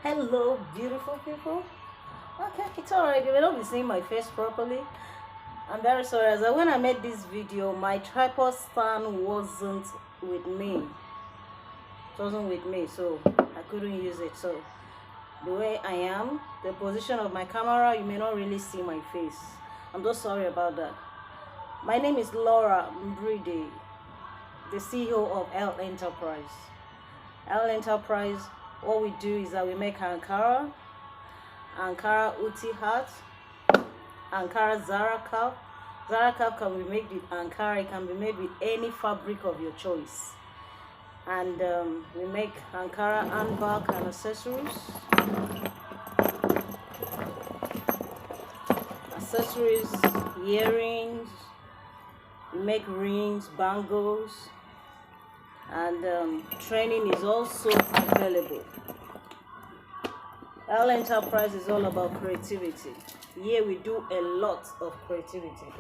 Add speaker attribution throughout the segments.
Speaker 1: Hello, beautiful people. Okay, it's alright. You may not be seeing my face properly. I'm very sorry. As when I made this video, my tripod stand wasn't with me. It wasn't with me, so I couldn't use it. So the way I am, the position of my camera, you may not really see my face. I'm just sorry about that. My name is Laura Mbride, the CEO of L Enterprise. L Enterprise, what we do is that we make Ankara Uti hat, Ankara Zara cap. Zara cap can be made with Ankara, it can be made with any fabric of your choice. And we make Ankara handbag and accessories, earrings, we make rings, bangles, and training is also available. L Enterprise is all about creativity. Here we do a lot of creativity.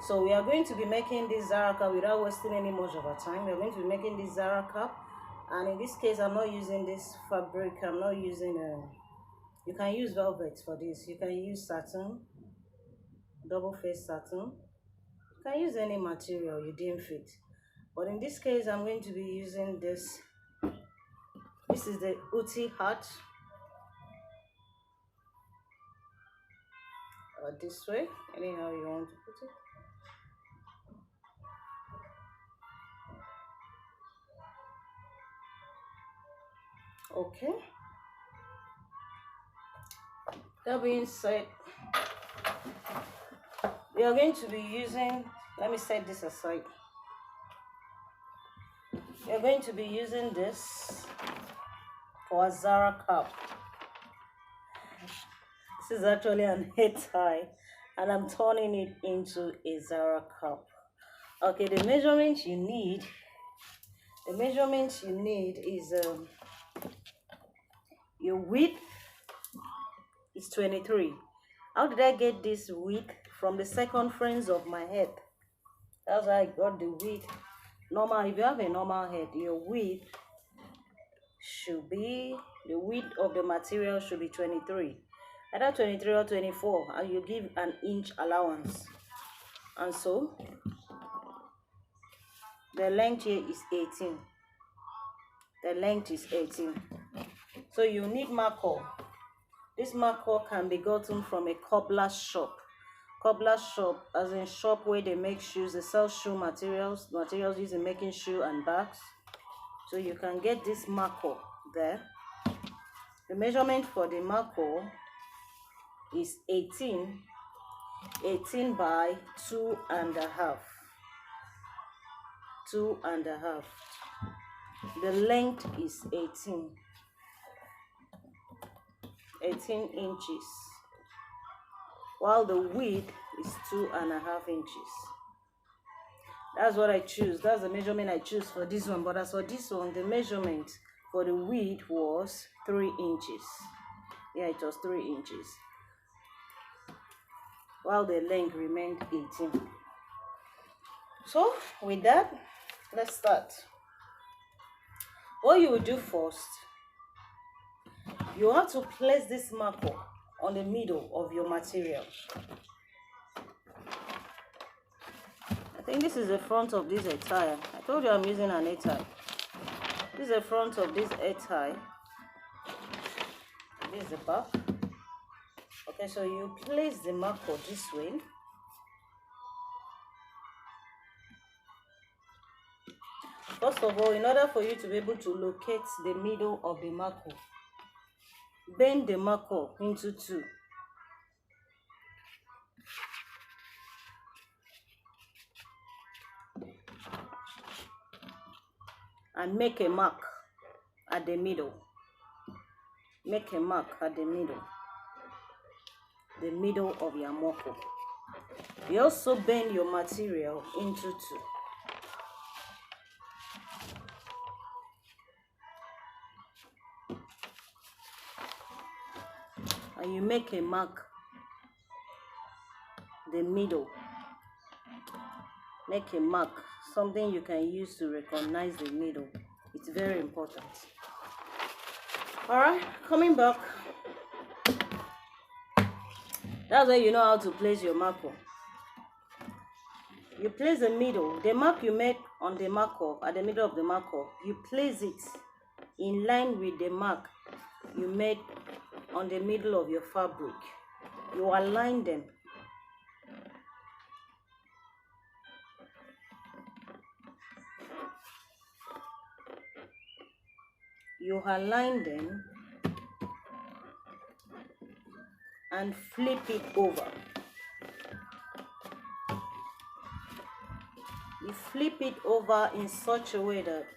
Speaker 1: So we are going to be making this Zara cap without wasting any much of our time. We are going to be making this Zara cap, and in this case I'm not using this fabric. I'm not using you can use velvet for this. You can use satin, double face satin. You can use any material you deem fit. But in this case I'm going to be using this. This is the Uti hat. This way, anyhow you want to put it. Okay, that being said, we are going to be using, let me set this aside. We are going to be using this for a Zara cap. This is actually an head tie, and I'm turning it into a Zara cap. Okay, the measurements you need is your width is 23. How did I get this width? From the circumference of my head. That's how I got the width. Normal, if you have a normal head, your width should be, the width of the material should be 23. Either 23 or 24, and you give an inch allowance. And so the length here is 18. The length is 18. So you need marker. This marker can be gotten from a cobbler shop. Cobbler shop, as in shop where they make shoes, they sell shoe materials used in making shoe and bags. So you can get this marker there. The measurement for the marker is 18 by 2.5. 2.5. The length is 18 inches, while the width is 2.5 inches. That's what I choose. That's the measurement I choose for this one. But as for this one, the measurement for the width was 3 inches. Yeah, it was 3 inches, while the length remained 18. So with that, let's start. What you will do first, you have to place this marker on the middle of your material. I think this is the front of this attire. I told you I'm using an attire. This is the front of this attire. This is the back. Okay, so you place the marker this way. First of all, in order for you to be able to locate the middle of the marker, bend the marker into two. And make a mark at the middle. Make a mark at the middle of your marker. You also bend your material into two. And you make a mark the middle. Make a mark, something you can use to recognize the middle. It's very important. All right, coming back. That's where you know how to place your marker. You place the middle, the mark you make on the marker, at the middle of the marker, you place it in line with the mark you made on the middle of your fabric. You align them. You align them and flip it over. You flip it over in such a way that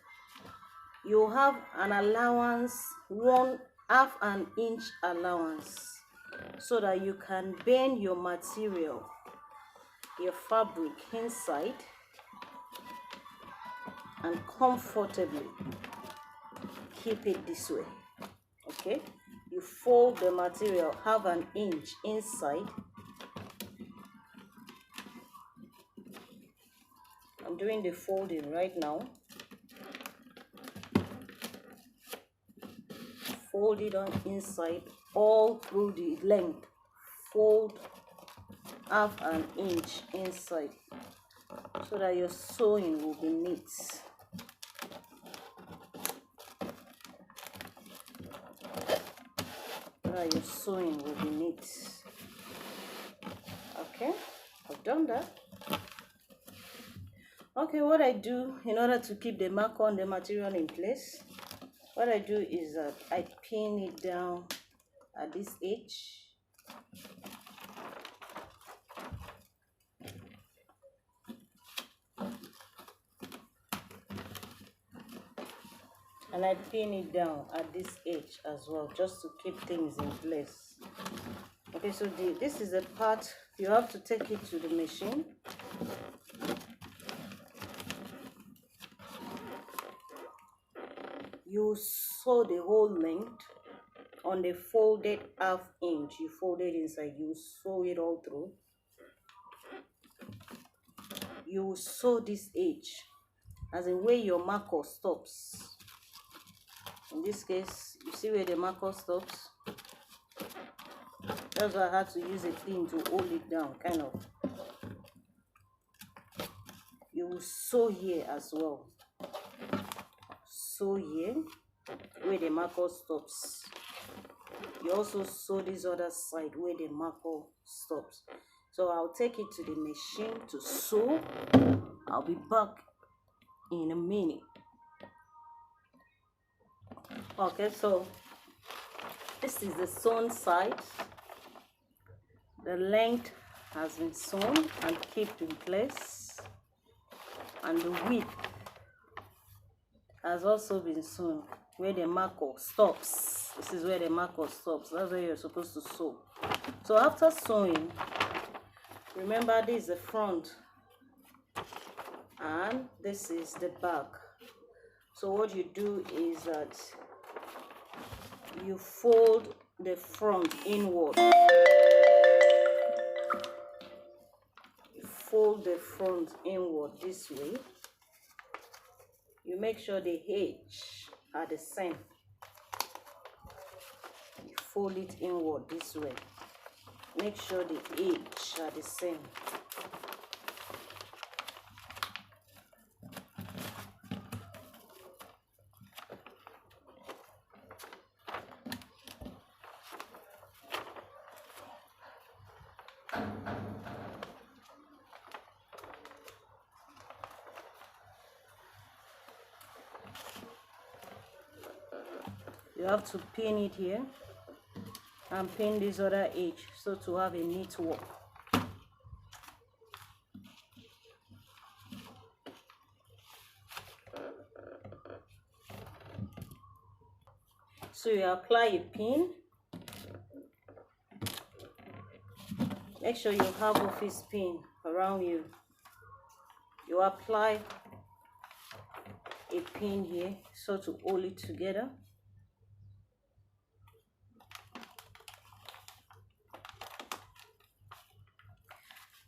Speaker 1: you have an allowance, 1/2 an inch allowance, so that you can bend your material, your fabric inside and comfortably keep it this way. Okay, you fold the material 1/2 an inch inside. I'm doing the folding right now. Fold it on inside all through the length. Fold 1/2 an inch inside so that your sewing will be neat. So that your sewing will be neat. Okay, I've done that. Okay, what I do in order to keep the marker on the material in place, what I do is that I pin it down at this edge. And I pin it down at this edge as well, just to keep things in place. Okay, so this is the part you have to take it to the machine. You sew the whole length on the folded 1/2 inch. You fold it inside, you sew it all through. You sew this edge as in where your marker stops. In this case, you see where the marker stops? That's why I had to use a pin to hold it down, kind of. You sew here as well. Sew here where the marker stops. You also sew this other side where the marker stops. So I'll take it to the machine to sew. I'll be back in a minute. Okay, so this is the sewn side. The length has been sewn and kept in place, and the width has also been sewn where the marker stops. This is where the marker stops. That's where you're supposed to sew. So after sewing, remember this is the front and this is the back. So what you do is that you fold the front inward. You fold the front inward this way. You make sure the edge are the same. You fold it inward this way. Make sure the edge are the same. You have to pin it here and pin this other edge so to have a neat work. So you apply a pin. Make sure you have office pin around you. You apply a pin here so to hold it together.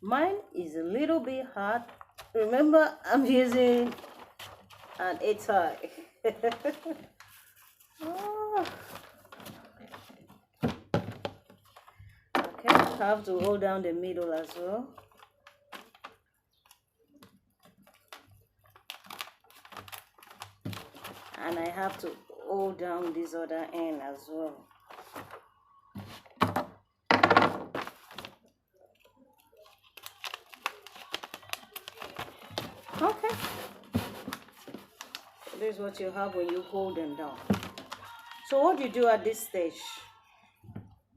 Speaker 1: Mine is a little bit hard. Remember, I'm using an 8 tie. Oh. have to hold down the middle as well. And I have to hold down this other end as well. Okay. So this is what you have when you hold them down. So what you do at this stage,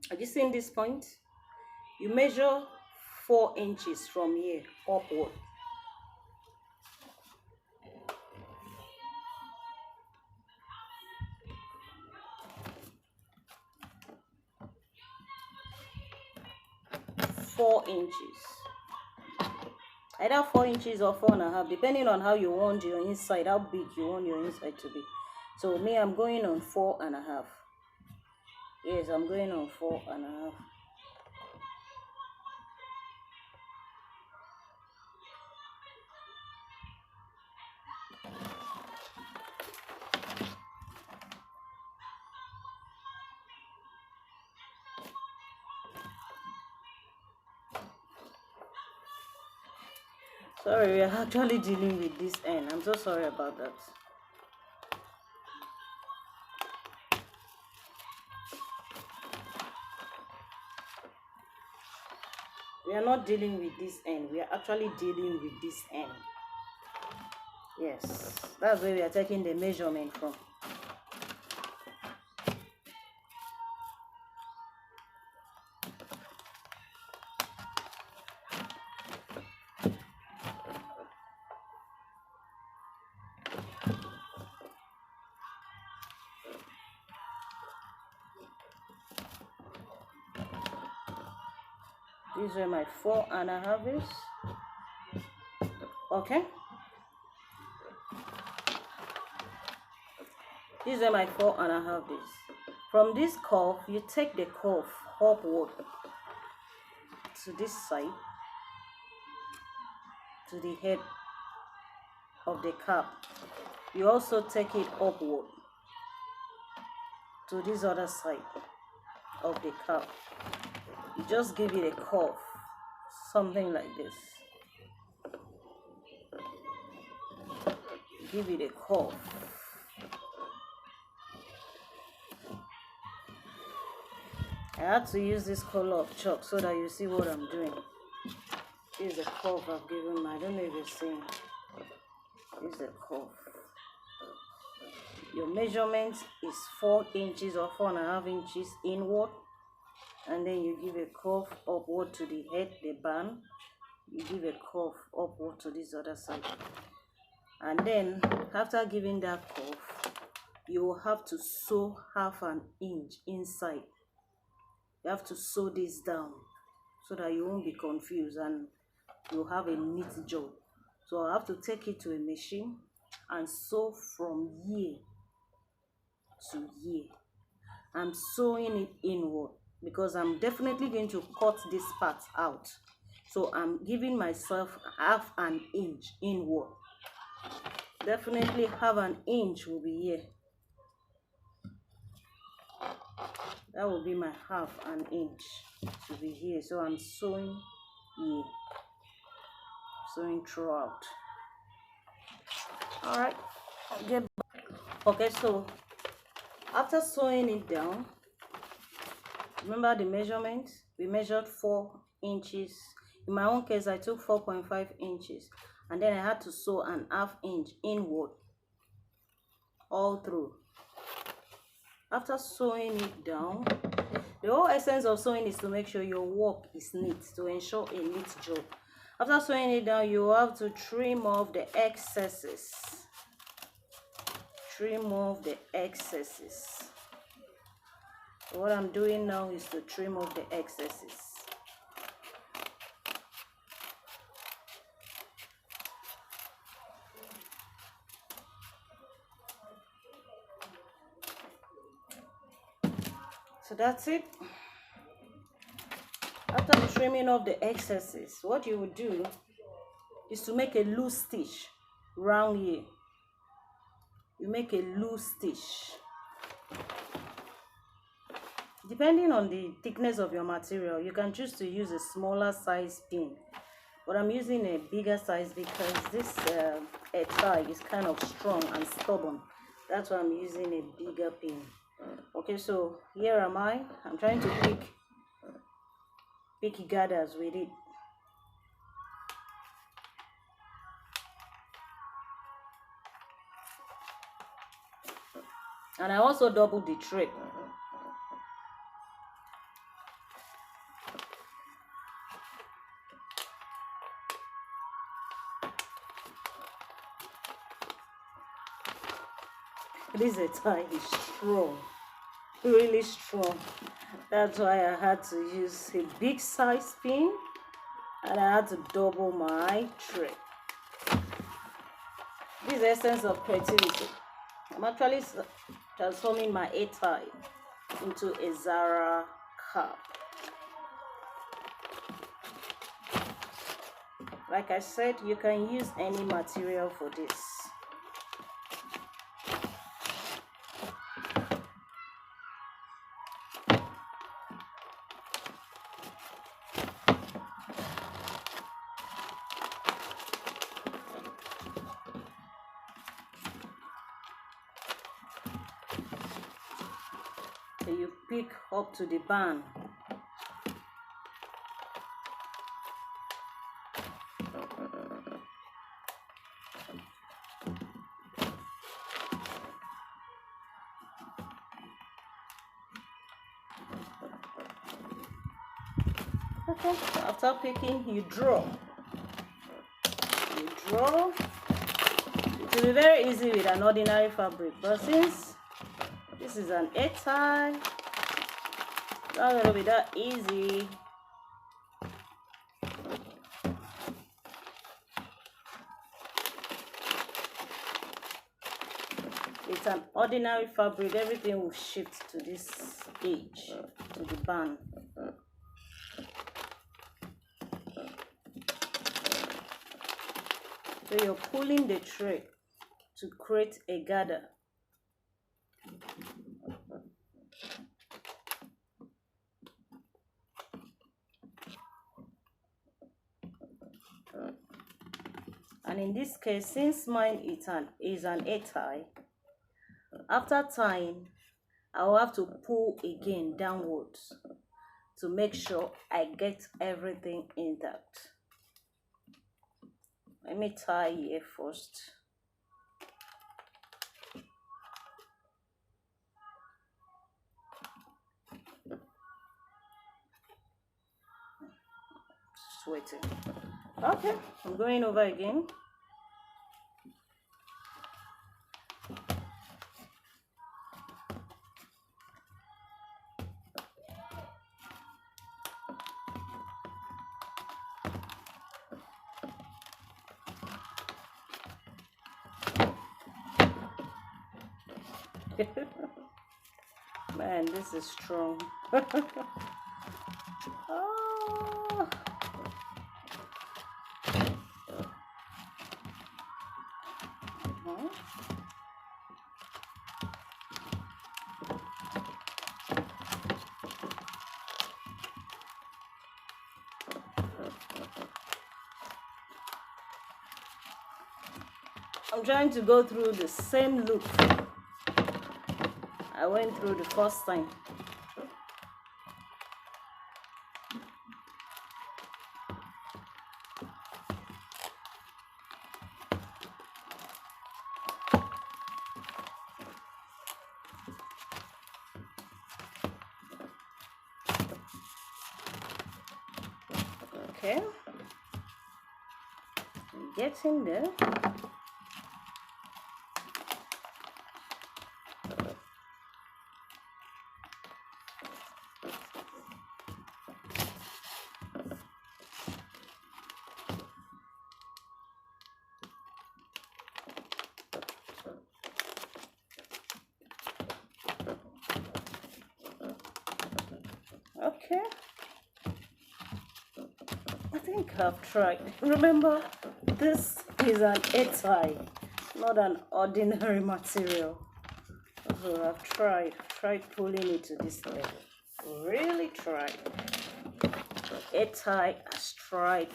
Speaker 1: have you seen this point? You measure 4 inches from here upward. Either 4 inches or 4.5, depending on how you want your inside, how big you want your inside to be. So me, I'm going on 4.5. Yes, I'm going on 4.5. Sorry, we are actually dealing with this end. I'm so sorry about that. We are not dealing with this end. We are actually dealing with this end. Yes, that's where we are taking the measurement from. These are my 4.5 is. Okay. These are my 4.5 is. From this curve, you take the curve upward to this side, to the head of the cap. You also take it upward to this other side of the cap. You just give it a curve, something like this. Give it a curve. I had to use this color of chalk so that you see what I'm doing. This is the curve I've given. I don't know if you're seeing. This is the curve. Your measurement is 4 inches or 4.5 inches inward, and then you give a curve upward to the head, the band. You give a curve upward to this other side, and then after giving that curve, you will have to sew 1/2 inch inside. You have to sew this down so that you won't be confused and you have a neat job. So I have to take it to a machine and sew from here to here. I'm sewing it inward because I'm definitely going to cut this part out. So I'm giving myself 1/2 inch inward. Definitely 1/2 inch will be here. That will be my 1/2 inch to be here. So I'm sewing here, sewing throughout. All right, get back. Okay, so after sewing it down, remember the measurement? We measured 4 inches. In my own case, I took 4.5 inches, and then I had to sew 1/2 inch inward all through. After sewing it down, the whole essence of sewing is to make sure your work is neat, to ensure a neat job. After sewing it down, you have to trim off the excesses. Trim off the excesses. So what I'm doing now is to trim off the excesses. So that's it. After trimming off the excesses, what you would do is to make a loose stitch round here. You make a loose stitch. Depending on the thickness of your material, you can choose to use a smaller size pin, but I'm using a bigger size because this tie is kind of strong and stubborn. That's why I'm using a bigger pin. Okay, so here am I'm trying to pick gathers with it. And I also double the thread. This tie is strong, really strong. That's why I had to use a big size pin and I had to double my thread. This is the essence of creativity. I'm actually transforming my tie into a Zara cap. Like I said, you can use any material for this. So you pick up to the band. Okay, after picking, you draw. You draw. It will be very easy with an ordinary fabric, but since this is an tie, it's not going to be that easy. It's an ordinary fabric, everything will shift to this edge, to the band. So you're pulling the thread to create a gather. And in this case, since mine is an tie, after tying, I will have to pull again downwards to make sure I get everything intact. Let me tie here first. Sweating. Okay, I'm going over again. Man, this is strong. Oh. I'm trying to go through the same loop I went through the first time. Okay, getting there. Okay, I think I've tried. Remember, this is an tie, not an ordinary material. So I've tried pulling it to this level. really tried. Hair tie has tried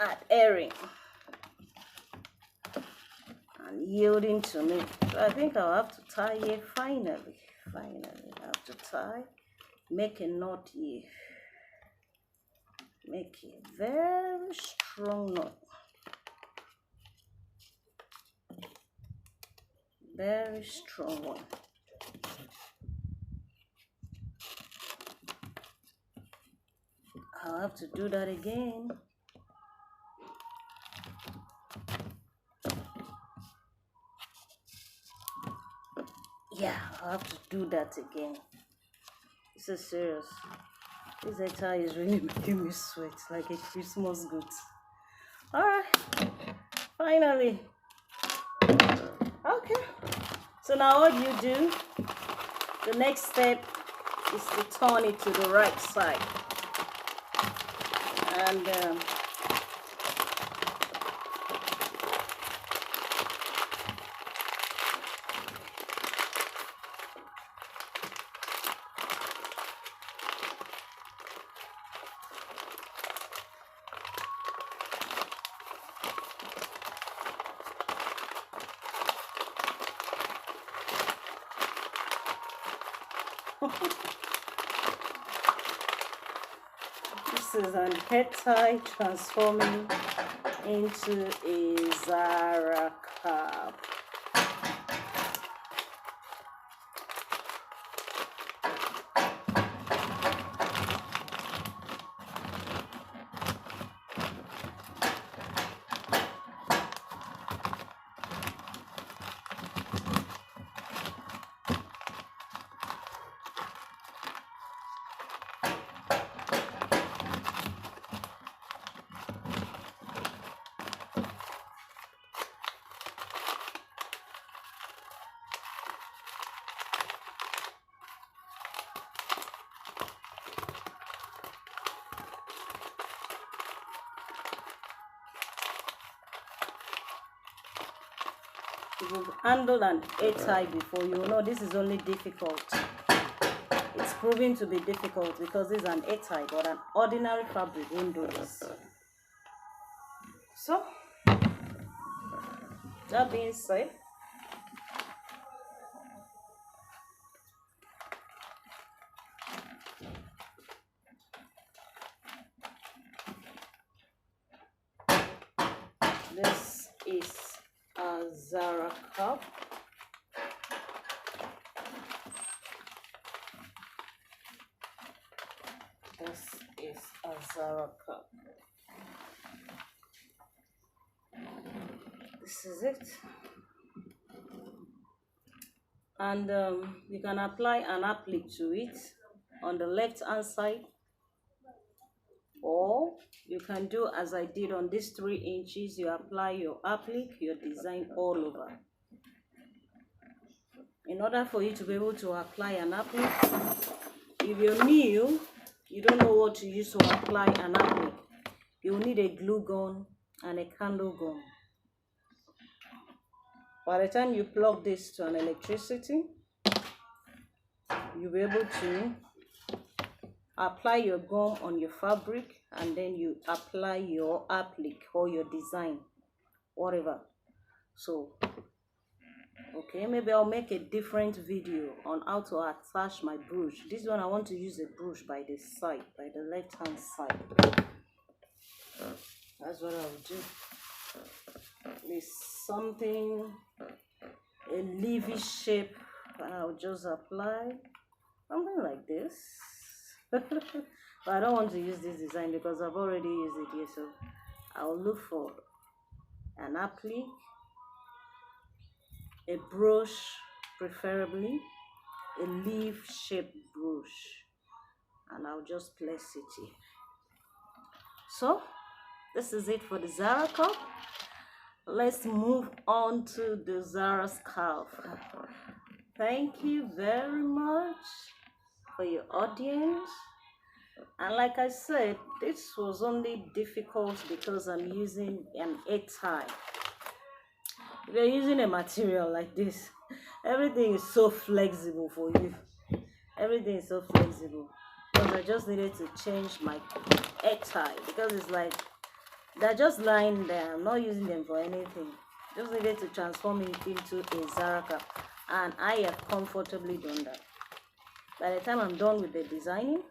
Speaker 1: at airing and yielding to me. So I think I'll have to tie here finally. Finally, I have to tie. Make a knot here. Make a very strong knot. Very strong one. I'll have to do that again. Yeah, I'll have to do that again. This is serious. This hair tie is really making me sweat like a Christmas goat. Alright, finally. Okay, so now what you do, the next step is to turn it to the right side. And this is an hair tie transforming into a Zara cap. If you've handled an hair tie before, you know this is only difficult. It's proving to be difficult because this is an hair tie, but an ordinary fabric won't do this. So, that being said, this is a Zara cup. This is a Zara cup. This is it. And you can apply an applique to it on the left hand side, or you can do as I did on these 3 inches. You apply your applique, your design all over. In order for you to be able to apply an applique, if you're new, you don't know what to use to apply an applique, you'll need a glue gun and a candle gun. By the time you plug this to an electricity, you'll be able to apply your gum on your fabric, and then you apply your applique or your design, whatever. So, okay, maybe I'll make a different video on how to attach my brooch. This one I want to use a brooch by the side, by the left hand side. That's what I'll do. It's something, a leafy shape, and I'll just apply something like this. But I don't want to use this design because I've already used it here, so I'll look for an applique, a brush, preferably a leaf shaped brush, and I'll just place it here. So this is it for the Zara cup. Let's move on to the Zara scarf. Thank you very much for your audience. And like I said, this was only difficult because I'm using an hair tie. If you're using a material like this, everything is so flexible for you. Everything is so flexible. Because I just needed to change my head tie because it's like they're just lying there. I'm not using them for anything. Just needed to transform it into a Zara cap, and I have comfortably done that. By the time I'm done with the designing,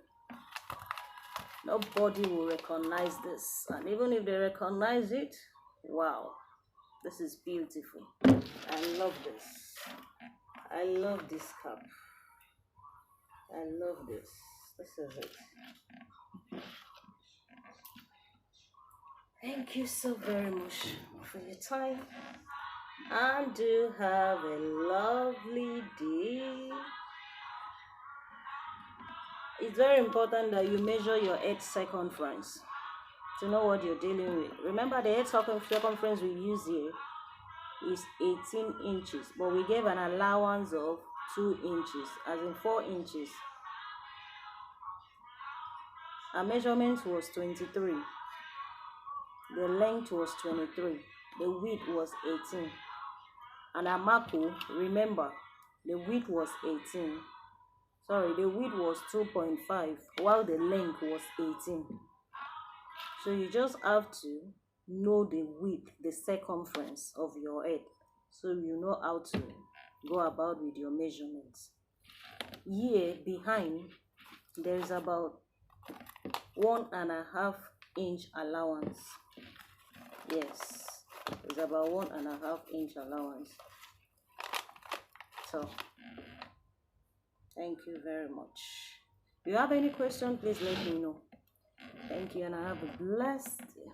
Speaker 1: nobody will recognize this, and even if they recognize it, wow, this is beautiful. I love this. I love this cap. I love this. This is it. Thank you so very much for your time, and do have a lovely day. It's very important that you measure your head circumference to know what you're dealing with. Remember, the head circumference we use here is 18 inches, but we gave an allowance of 2 inches, as in 4 inches. Our measurement was 23. The length was 23. The width was 18. And our marco, remember, the width was 18. Sorry, the width was 2.5, while the length was 18. So you just have to know the width, the circumference of your head, so you know how to go about with your measurements. Here behind, there is about 1.5 inch allowance. Yes, it's about 1.5 inch allowance. So thank you very much. If you have any question, please let me know. Thank you, and I have a blessed day.